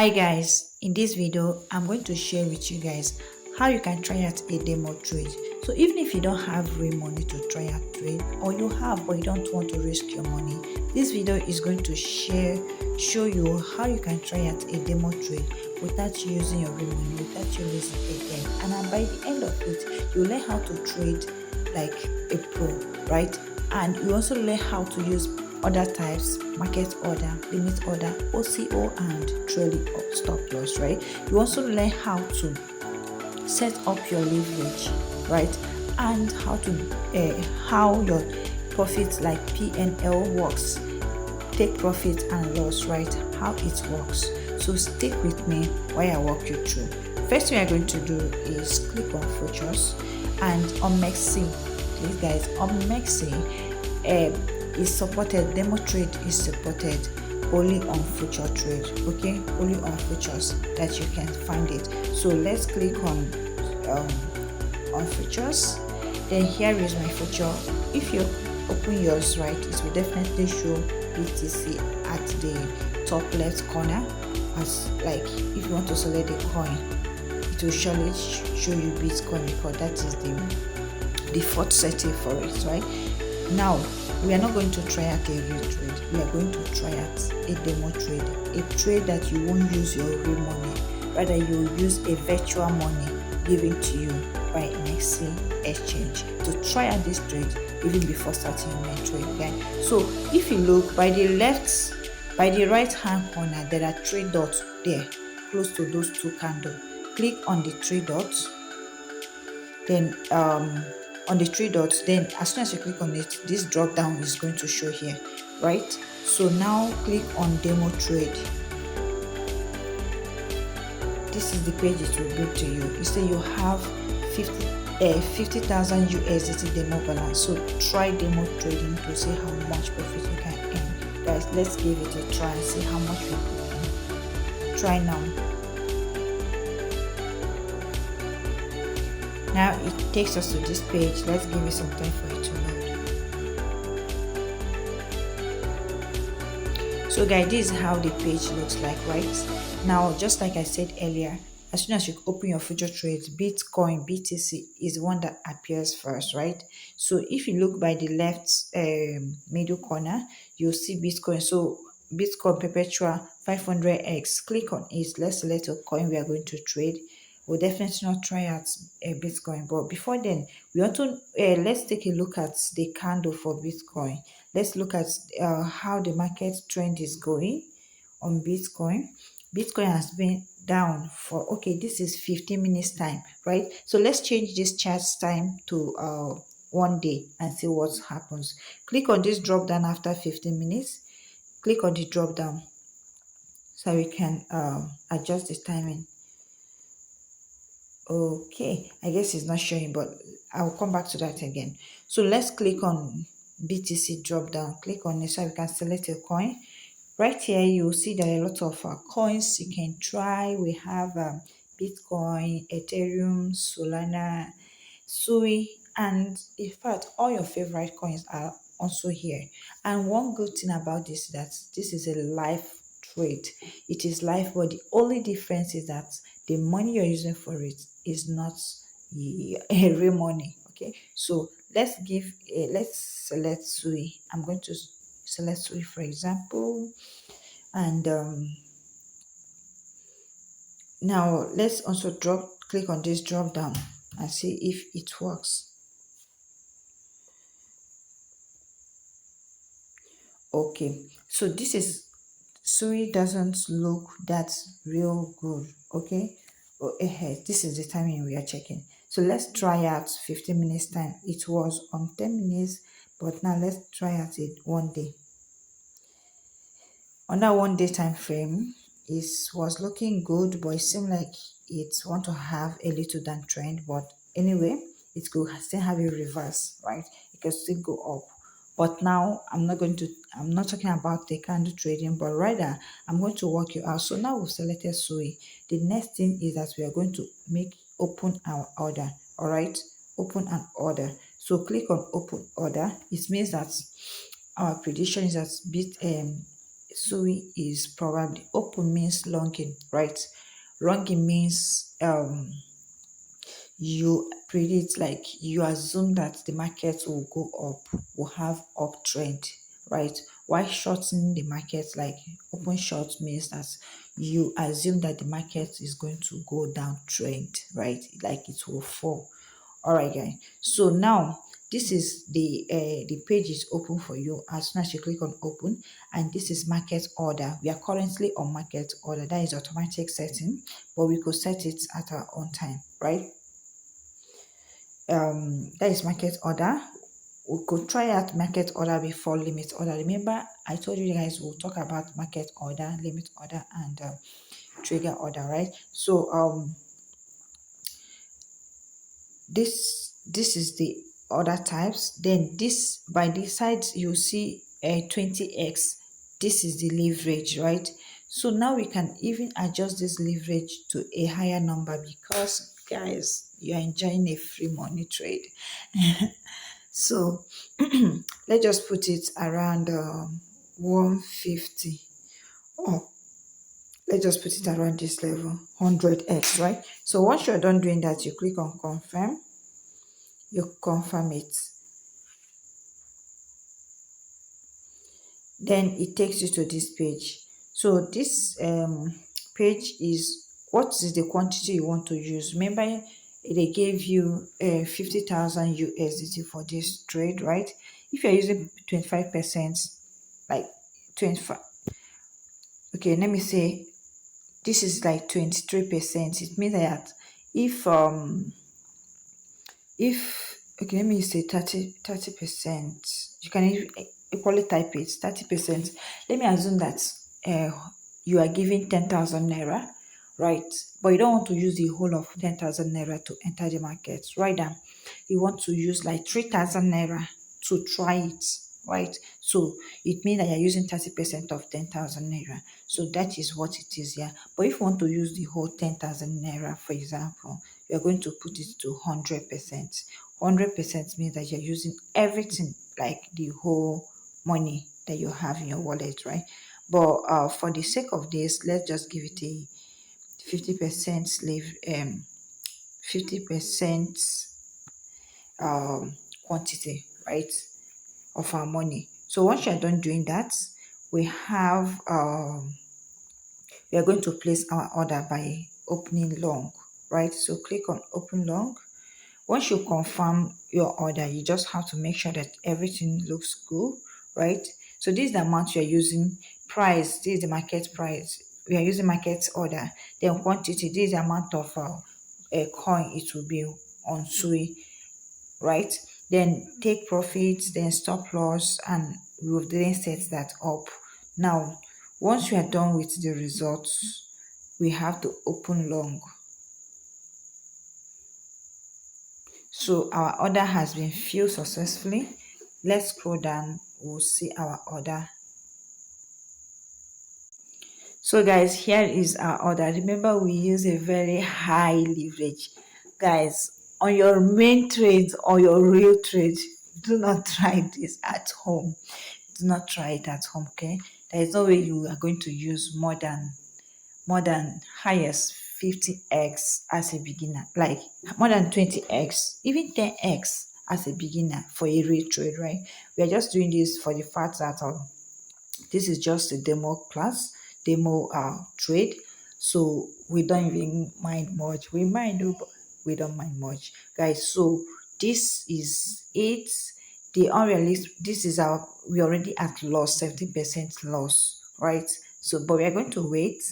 Hi guys, in this video I'm going to share with you guys how you can try out a demo trade. So even if you don't have real money to try out trade, or you have but you don't want to risk your money, this video is going to show you how you can try out a demo trade without you using your real money, without you losing again. And then by the end of it, you learn how to trade like a pro, right? And you also learn how to use other types, market order, limit order, OCO, and trailing stop loss, right? You also learn how to set up your leverage, right? And how your profits like P&L works, take profit and loss, right? How it works. So stick with me while I walk you through. First thing we are going to do is click on futures and on MEXC. Please guys, on MEXC, is supported, demo trade is supported only on future trade, okay? Only on futures that you can find it. So let's click on futures. Then here is my future. If you open yours, right, it will definitely show BTC at the top left corner. As like if you want to select the coin, it will surely show you Bitcoin because that is the default setting for it, right? Now we are not going to try out a real trade. We are going to try out a demo trade, a trade that you won't use your real money, rather you will use a virtual money given to you by MEXC exchange to try out this trade even before starting your main trade. Okay, so if you look by the right hand corner, there are three dots there close to those two candles. Click on the three dots, then on the three dots, then as soon as you click on it, this drop down is going to show here, right? So now click on demo trade. This is the page it will bring to you. You say you have 50,000 USDT demo balance. So try demo trading to see how much profit you can earn. Guys, let's give it a try and see how much we can earn. Try now. Now it takes us to this page. Let's give it some time for it to load. So guys, this is how the page looks like, right? Now, just like I said earlier, as soon as you open your future trades, Bitcoin, BTC is one that appears first, right? So if you look by the left middle corner, you'll see Bitcoin. So Bitcoin perpetual 500x. Click on it. Let's select a coin we are going to trade. We'll definitely not try out Bitcoin, but before then, we want to let's take a look at the candle for Bitcoin. Let's look at how the market trend is going on Bitcoin. Bitcoin has been down for, okay, this is 15 minutes time, right? So let's change this chart's time to 1 day and see what happens. Click on this drop down after 15 minutes. Click on the drop down so we can adjust the timing. Okay, I guess it's not showing, but I'll come back to that again. So let's click on BTC drop down. Click on it so we can select a coin. Right here, you'll see there are a lot of coins you can try. We have Bitcoin, Ethereum, Solana, Sui, and in fact, all your favorite coins are also here. And one good thing about this is that this is a live trade. It is live, but the only difference is that the money you're using for it is not real money. Okay, so let's select Sui. I'm going to select Sui for example, and now let's also click on this drop down and see if it works. Okay, so this is Sui doesn't look that real good. Okay, this is the timing we are checking. So let's try out 15 minutes time. It was on 10 minutes, but now let's try out it 1 day. On that 1 day time frame, it was looking good, but it seemed like it want to have a little downtrend. But anyway, it could still have a reverse, right? It can still go up. But now I'm not talking about the candle trading, but rather I'm going to work you out. So now we've selected Sui. The next thing is that we are going to open our order. All right, open an order. So click on open order. It means that our prediction is that SUI is probably open means longing, right? Longing means you predict, like you assume that the market will go up, will have uptrend, right? Why shortening the market, like open short, means that you assume that the market is going to go down trend, right? Like it will fall. All right, guys. So now this is the page is open for you as soon as you click on open, and this is market order. We are currently on market order. That is automatic setting, but we could set it at our own time, right? That is market order. We could try out market order before limit order. Remember, I told you guys we'll talk about market order, limit order, and trigger order, right? So this is the order types. Then this, by this side you see a 20x. This is the leverage, right? So now we can even adjust this leverage to a higher number, because guys, you're enjoying a free money trade. So let's just put it around 150, or let's just put it around this level, 100x, right? So once you're done doing that, you click on confirm, you confirm it, then it takes you to this page. So this page is what is the quantity you want to use. Remember, they gave you 50,000 USDT for this trade, right? If you're using 25%, like 25, okay, let me say this is like 23%. It means that if okay, let me say 30%, you can equally type it 30%. Let me assume that you are giving 10,000 naira, right? But you don't want to use the whole of 10,000 naira to enter the market, right? Now you want to use like 3,000 naira to try it, right? So it means that you're using 30% of 10,000 naira. So that is what it is here. But if you want to use the whole 10,000 naira, for example, you're going to put it to 100%. 100% means that you're using everything, like the whole money that you have in your wallet, right? But for the sake of this, let's just give it a 50% 50% quantity, right, of our money. So once you're done doing that, we have we are going to place our order by opening long, right? So click on open long. Once you confirm your order, you just have to make sure that everything looks good, right? So this is the amount you're using. Price, this is the market price. We are using market order. Then quantity, this is the amount of a coin it will be on SUI, right? Then take profits, then stop loss, and we will then set that up. Now, once we are done with the results, we have to open long. So our order has been filled successfully. Let's scroll down, we'll see our order. So guys, here is our order. Remember, we use a very high leverage. Guys, on your main trades or your real trades, do not try this at home. Do not try it at home, okay? There is no way you are going to use more than highest 50x as a beginner, like more than 20x, even 10x as a beginner for a real trade, right? We are just doing this for the fact that this is just a demo trade, so we don't even mind much. We might do, but we don't mind much, guys. So this is it. The unrealistic, this is our, we already at loss, 70% loss, right? So but we are going to wait.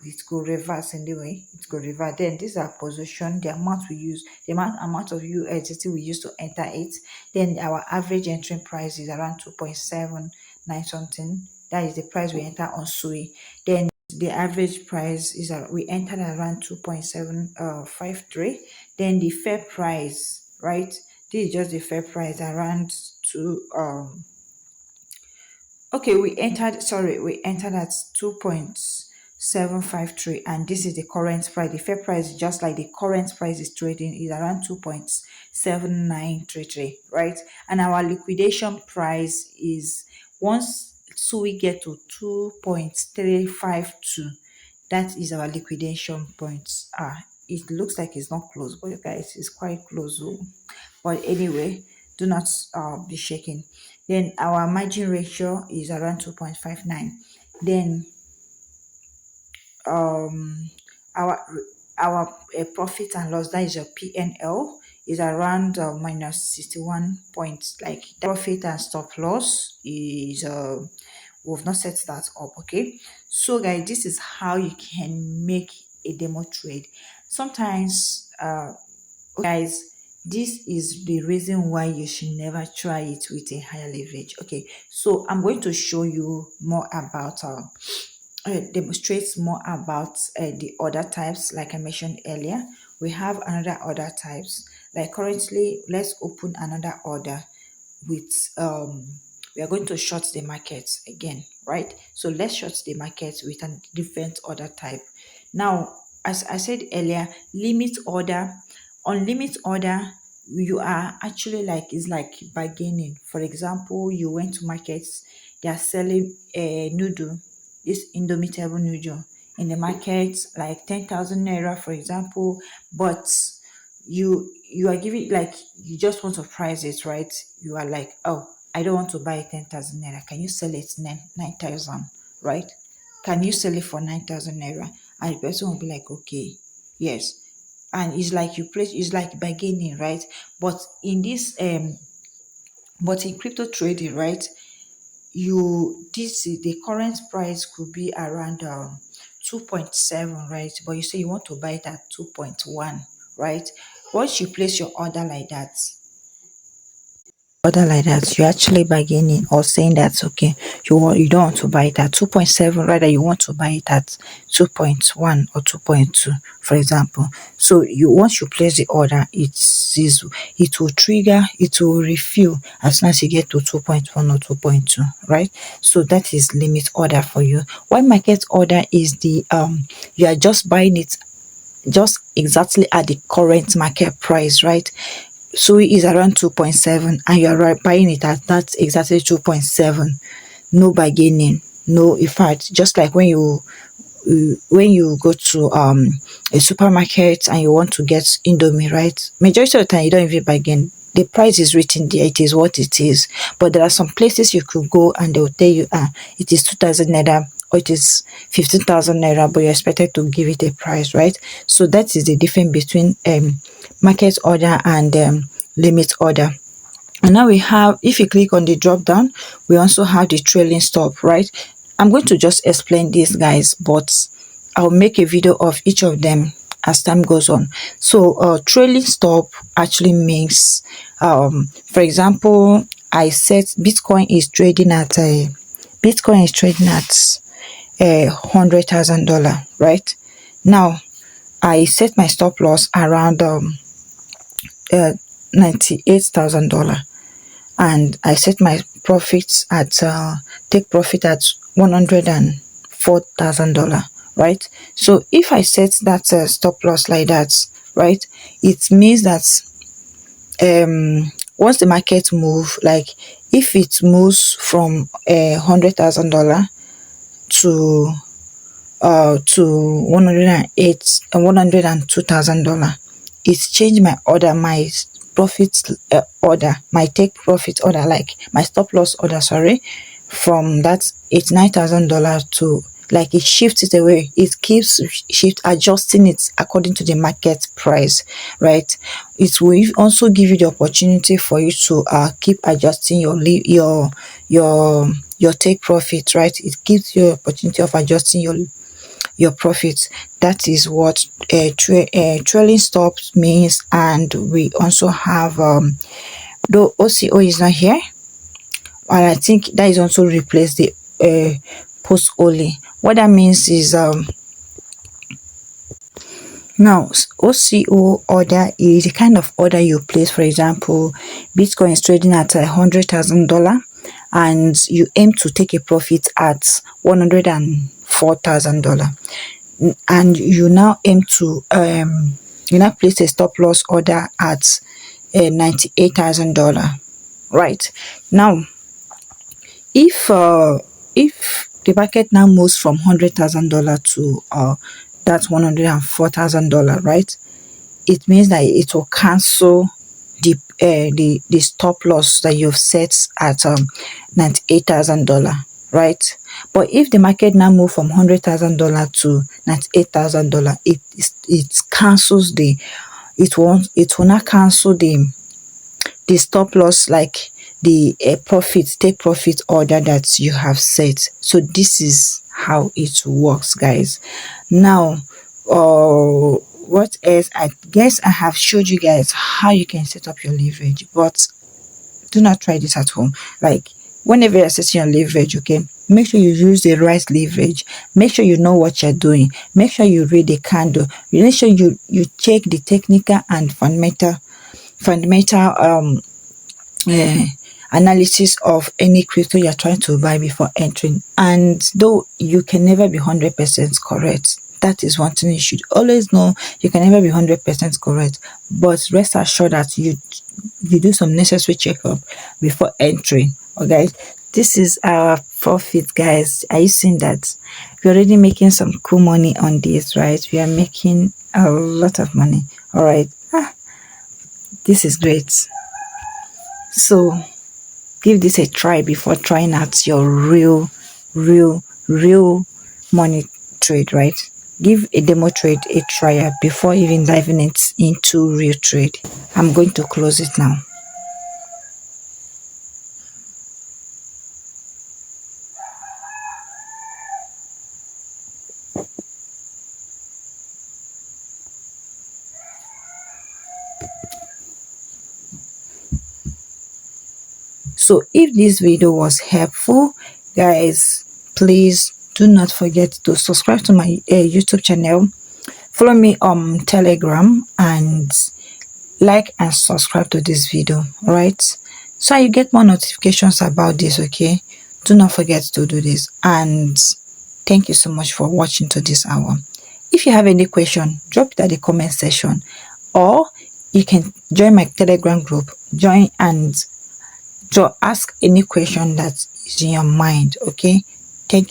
It could reverse anyway. It could reverse. Then this is our position, the amount we use, the amount of USDT we use to enter it. Then our average entry price is around 2.79 something. That is the price we enter on SUI. Then the average price is we entered around 2.753. Then the fair price, right? This is just the fair price around okay, we entered at 2.753, and this is the current price. The fair price is just like the current price is trading, is around 2.7933, right? And our liquidation price is, once So we get to 2.352. That is our liquidation point. It looks like it's not close, but you guys, it's quite close. Oh. But anyway, do not be shaken. Then our margin ratio is around 2.59. Then um our profit and loss, that is your PNL, is around minus 61 points. Like the profit and stop loss is we've not set that up. Okay, so guys, this is how you can make a demo trade. Sometimes guys, this is the reason why you should never try it with a higher leverage. Okay, so I'm going to show you more about demonstrates more about the order types. Like I mentioned earlier, we have another order types. Like currently, let's open another order with we are going to short the market again, right? So let's short the market with a different order type. Now, as I said earlier, limit order. On limit order, you are actually like, it's like bargaining. For example, you went to markets, they are selling a noodle, this indomitable noodle in the market, like 10,000 naira, for example, but you are giving, like, you just want to price it, right? You are like, oh, I don't want to buy 10,000 naira. Can you sell it 9,000, right? Can you sell it for 9,000 naira? And the person will be like, okay, yes. And it's like you place, it's like bargaining, right? But in this but in crypto trading, right, you, this, the current price could be around 2.7, right? But you say you want to buy it at 2.1, right? Once you place your order like that, you're actually bargaining or saying that okay, you don't want to buy it at 2.7, rather you want to buy it at 2.1 or 2.2, for example. So you, once you place the order, it will trigger, it will refill as soon as you get to 2.1 or 2.2, right? So that is limit order for you. While market order is the you are just buying it just exactly at the current market price, right? So it is around 2.7 and you are buying it at that exactly 2.7. No bargaining, no, in fact, just like when you go to a supermarket and you want to get indomie, right? Majority of the time you don't even bargain. The price is written there, it is what it is. But there are some places you could go and they will tell you it is 2,000 naira or it is 15,000 naira, but you're expected to give it a price, right? So that is the difference between market order and limit order. And now we have, if you click on the drop down, we also have the trailing stop, right? I'm going to just explain this, guys, but I'll make a video of each of them as time goes on. So trailing stop actually means for example, I said Bitcoin is trading at $100,000, right? Now I set my stop loss around $98,000, and I set my profits at take profit at $104,000, right? So if I set that stop loss like that, right, it means that once the market move, like if it moves from $100,000 to 108 and $102,000, it's changed my order, my profit order, my take profit order, like my stop loss order, sorry, from that $89,000 to, like, it shifts it away. It keeps adjusting it according to the market price, right? It will also give you the opportunity for you to keep adjusting your take profit, right? It gives you opportunity of adjusting your profits. That is what trailing stops means. And we also have though OCO is not here, and I think that is also replaced the post only. What that means is now OCO order is the kind of order you place. For example, Bitcoin is trading at $100,000 and you aim to take a profit at $104,000, and you now aim to you now place a stop loss order at $98,000, right? Now if if the market now moves from $100,000 to that's $104,000, right? It means that it will cancel the stop loss that you've set at $98,000, right? But if the market now move from $100,000 to $98,000, it cancels it will not cancel the stop loss, like the take profit order that you have set. So this is how it works, guys. Now what else? I guess I have showed you guys how you can set up your leverage, but do not try this at home. Like, whenever you're setting your leverage, okay, make sure you use the right leverage. Make sure you know what you're doing. Make sure you read the candle. Make sure you check the technical and fundamental analysis of any crypto you're trying to buy before entering. And though you can never be 100% correct, that is one thing you should always know. You can never be 100% correct, but rest assured that you do some necessary checkup before entering. Okay, this is our profit, guys. Are you seeing that? We're already making some cool money on this, right? We are making a lot of money. All right, this is great. So give this a try before trying out your real money trade, right? Give a demo trade a try before even diving into real trade. I'm going to close it now. So if this video was helpful, guys, please do not forget to subscribe to my YouTube channel, follow me on Telegram, and like and subscribe to this video. All right, so you get more notifications about this. Okay, do not forget to do this, and thank you so much for watching to this hour. If you have any question, drop it at the comment section, or you can join my Telegram group. Join and ask any question that is in your mind. Okay, thank you.